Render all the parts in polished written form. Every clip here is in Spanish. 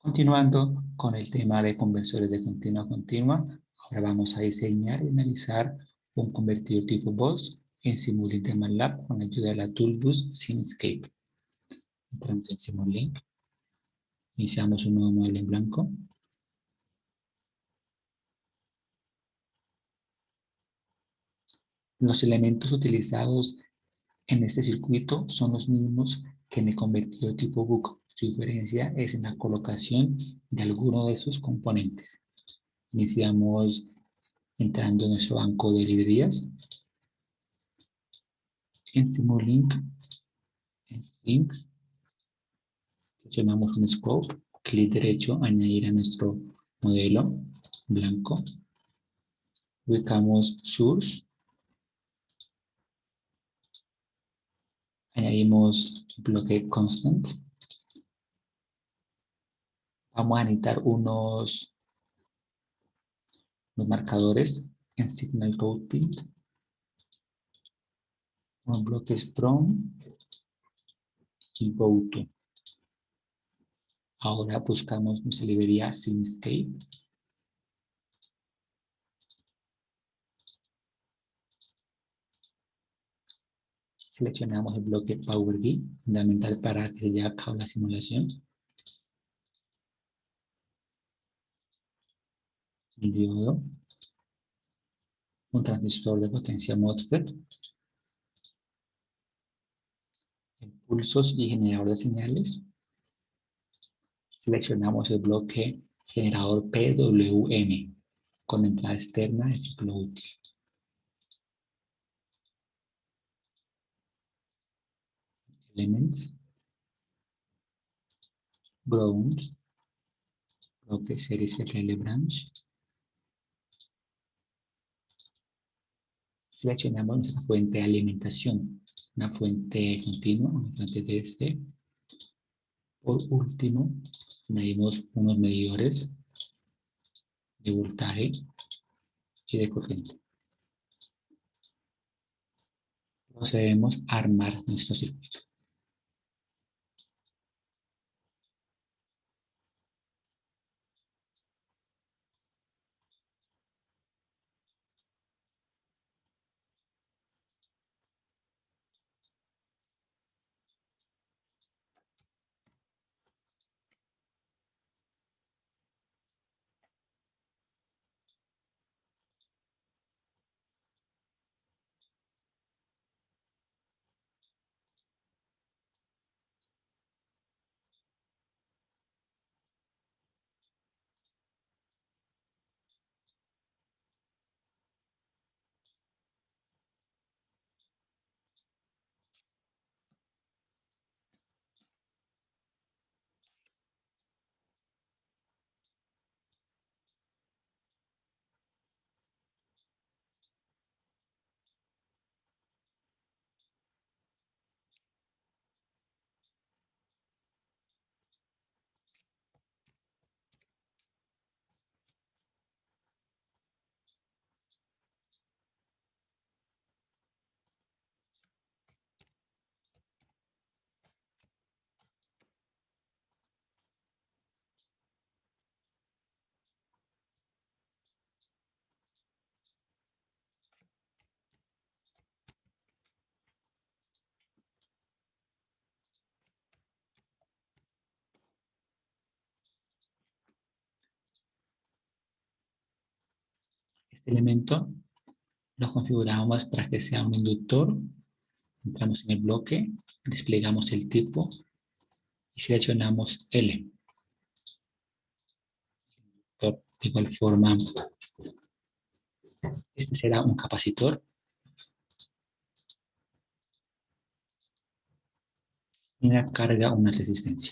Continuando con el tema de conversores de continua a continua, ahora vamos a diseñar y analizar un convertidor tipo BOS en Simulink de MATLAB con la ayuda de la Toolbox Simscape. Entramos en Simulink, iniciamos un nuevo modelo en blanco. Los elementos utilizados en este circuito son los mismos que en el convertidor tipo BOOC. Su diferencia es en la colocación de alguno de sus componentes. Iniciamos entrando en nuestro banco de librerías. En Simulink, en Links, seleccionamos un scope, clic derecho, añadir a nuestro modelo blanco. Ubicamos source, añadimos bloque constant. Vamos a necesitar unos marcadores en signal routing, unos bloques from y go to. Ahora buscamos nuestra librería Simscape. Seleccionamos el bloque PowerBee, fundamental para que se lleve a cabo la simulación. Un diodo, un transistor de potencia MOSFET, impulsos y generador de señales. Seleccionamos el bloque generador PWM con entrada externa de ciclo útil. Elements, ground, bloque series RL branch. Seleccionamos nuestra fuente de alimentación, una fuente continua, una fuente DC. Por último, añadimos unos medidores de voltaje y de corriente. Procedemos a armar nuestro circuito. Este elemento lo configuramos para que sea un inductor. Entramos en el bloque, desplegamos el tipo y seleccionamos L. De igual forma, este será un capacitor. Y una carga, una resistencia.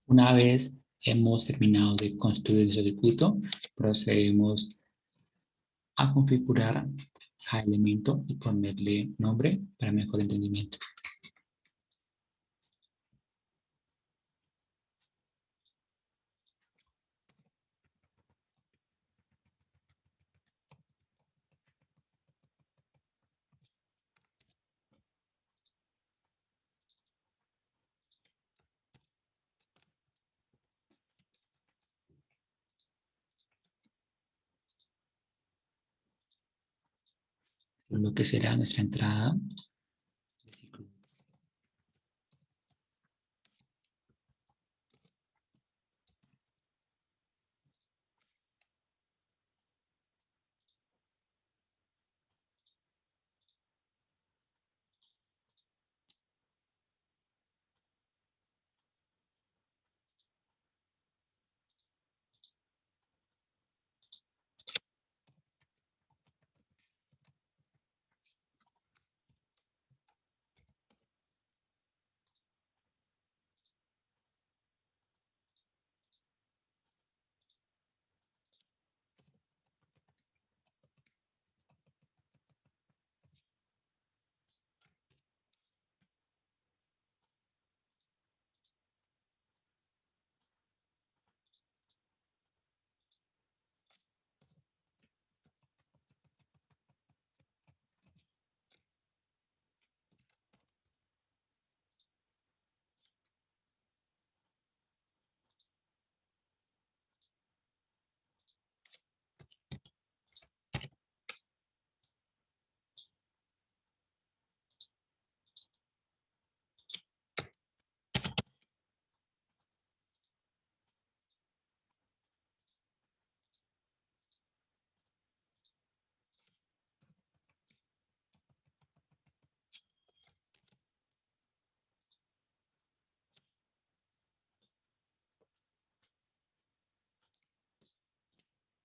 Una vez hemos terminado de construir el circuito, procedemos a configurar cada elemento y ponerle nombre para mejor entendimiento. Lo que será nuestra entrada de ciclo.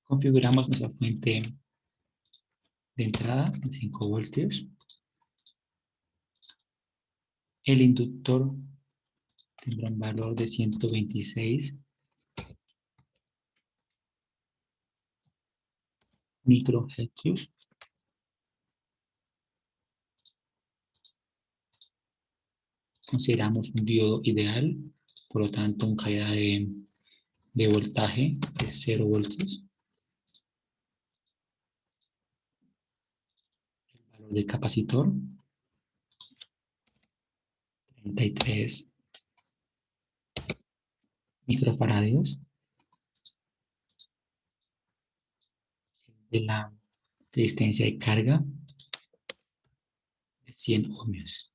Configuramos nuestra fuente de entrada de 5 voltios. El inductor tendrá un valor de 126 microhercios. Consideramos un diodo ideal, por lo tanto, una caída de voltaje de 0 voltios. El valor del capacitor, 33 microfaradios. De la resistencia de carga, de 100 ohmios.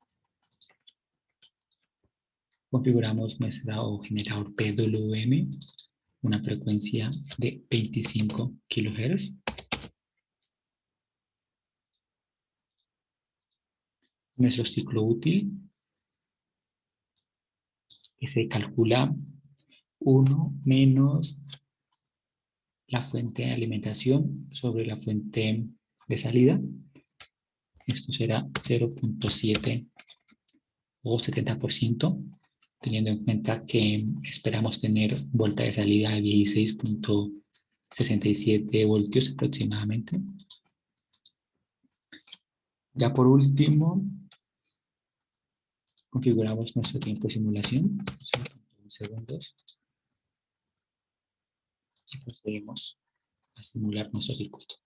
Configuramos nuestro generador PWM, una frecuencia de 25 kHz. Nuestro ciclo útil, que se calcula 1 menos la fuente de alimentación sobre la fuente de salida. Esto será 0.7 o 70%, teniendo en cuenta que esperamos tener volta de salida de 16.67 voltios aproximadamente. Ya por último, configuramos nuestro tiempo de simulación, 0.1 segundos, y procedemos a simular nuestro circuito.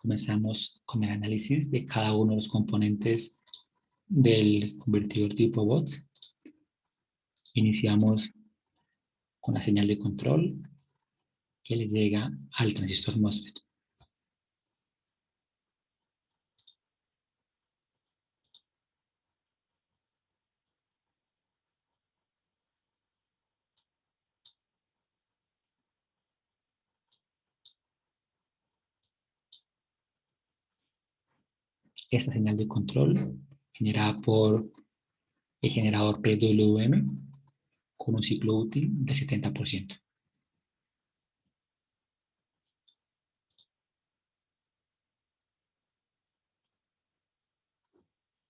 Comenzamos con el análisis de cada uno de los componentes del convertidor tipo BOTS. Iniciamos con la señal de control que le llega al transistor MOSFET. esta señal de control generada por el generador PWM con un ciclo útil del 70%.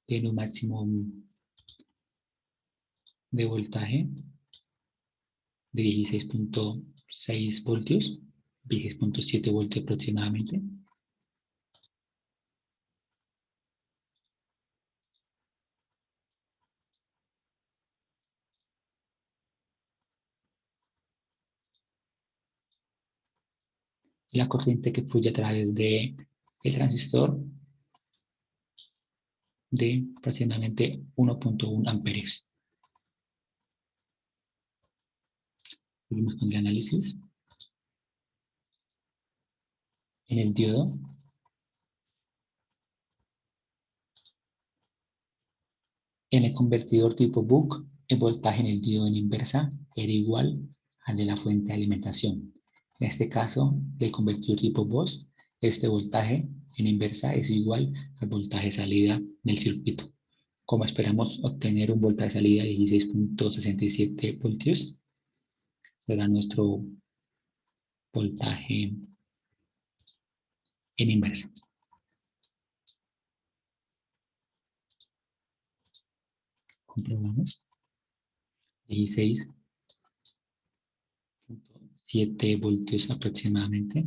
Tiene un máximo de voltaje de 16.6 voltios, 16.7 voltios aproximadamente. La corriente que fluye a través del transistor de aproximadamente 1.1 amperios. Seguimos con el análisis. En el diodo, en el convertidor tipo Buck, el voltaje en el diodo en inversa era igual al de la fuente de alimentación. En este caso, del convertidor tipo BOS, este voltaje en inversa es igual al voltaje de salida del circuito. Como esperamos obtener un voltaje de salida de 16.67 voltios, será nuestro voltaje en inversa. Comprobamos. 16.7 voltios aproximadamente.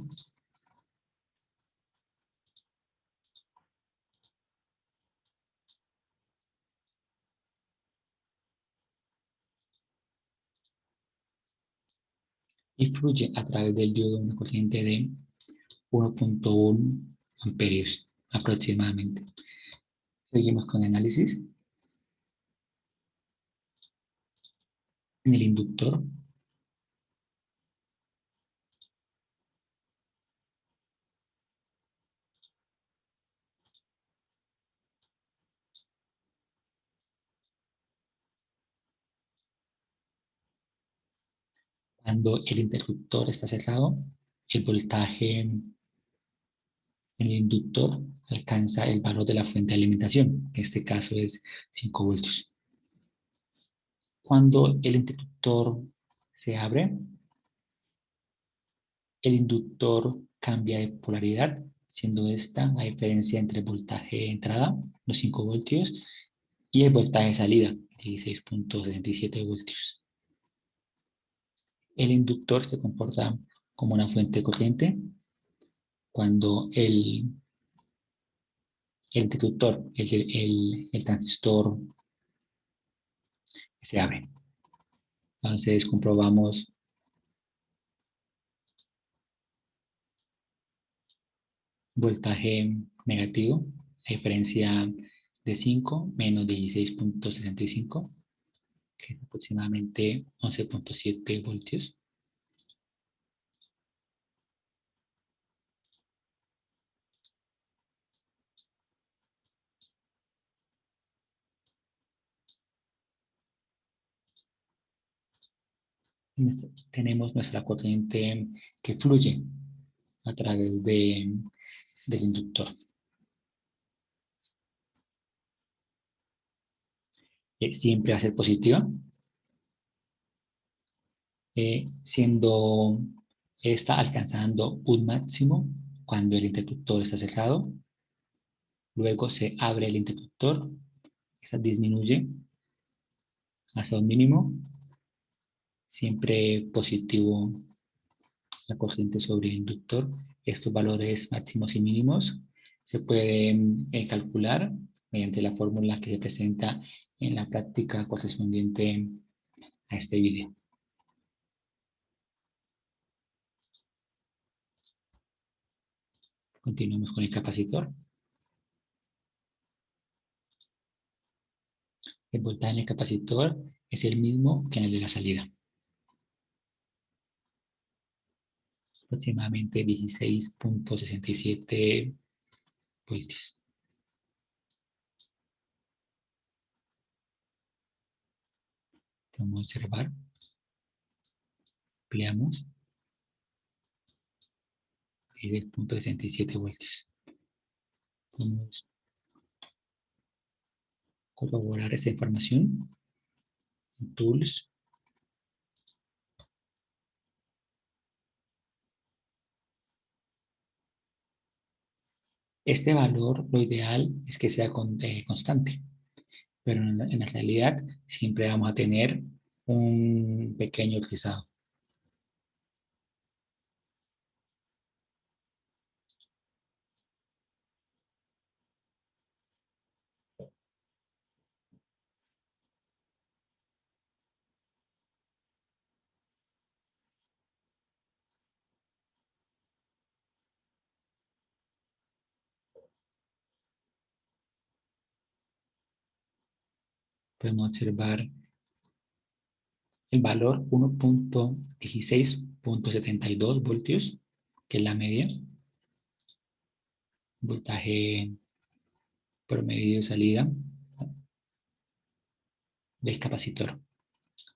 Y fluye a través del diodo una corriente de 1.1 amperios aproximadamente. Seguimos con el análisis. En el inductor, cuando el interruptor está cerrado, el voltaje en el inductor alcanza el valor de la fuente de alimentación. En este caso es 5 voltios. Cuando el interruptor se abre, el inductor cambia de polaridad, siendo esta la diferencia entre el voltaje de entrada, los 5 voltios, y el voltaje de salida, 16.67 voltios. El inductor se comporta como una fuente corriente cuando el interruptor, el transistor se abre. Entonces comprobamos voltaje negativo, a diferencia de 5 menos 16.65, que es aproximadamente 11.7 voltios. Tenemos nuestra corriente que fluye a través del inductor. Siempre va a ser positiva, siendo esta alcanzando un máximo cuando el interruptor está cerrado. Luego se abre el interruptor, esta disminuye hasta un mínimo, siempre positivo la corriente sobre el inductor. Estos valores máximos y mínimos se pueden calcular mediante la fórmula que se presenta en la práctica correspondiente a este video. Continuamos con el capacitor. El voltaje en el capacitor es el mismo que en el de la salida. Aproximadamente 16.67 voltios. Vamos a observar. Ampliamos. 16.67 voltios. Vamos corroborar esa información. Tools. Este valor, lo ideal es que sea constante, pero en la realidad siempre vamos a tener un pequeño rizado. Podemos observar el valor 1.16.72 voltios, que es la media, voltaje promedio de salida del capacitor.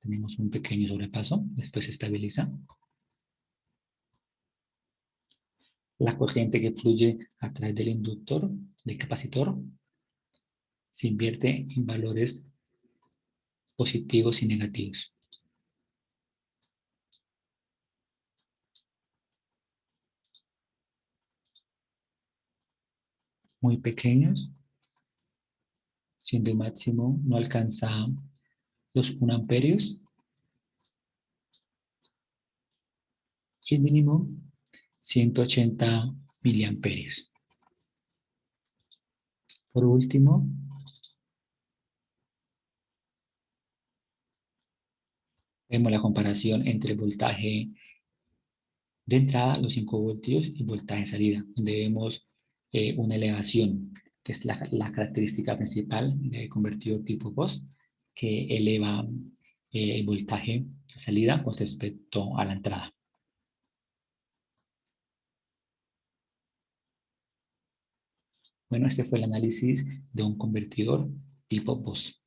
Tenemos un pequeño sobrepaso, después se estabiliza. La corriente que fluye a través del inductor, del capacitor, se invierte en valores positivos y negativos. Muy pequeños, siendo el máximo no alcanza los 1 amperios y el mínimo 180 miliamperios. Por último, vemos la comparación entre el voltaje de entrada, los 5 voltios, y voltaje de salida, donde vemos una elevación, que es la característica principal de convertidor tipo BOS, que eleva el voltaje de salida con respecto a la entrada. Bueno, este fue el análisis de un convertidor tipo BOS.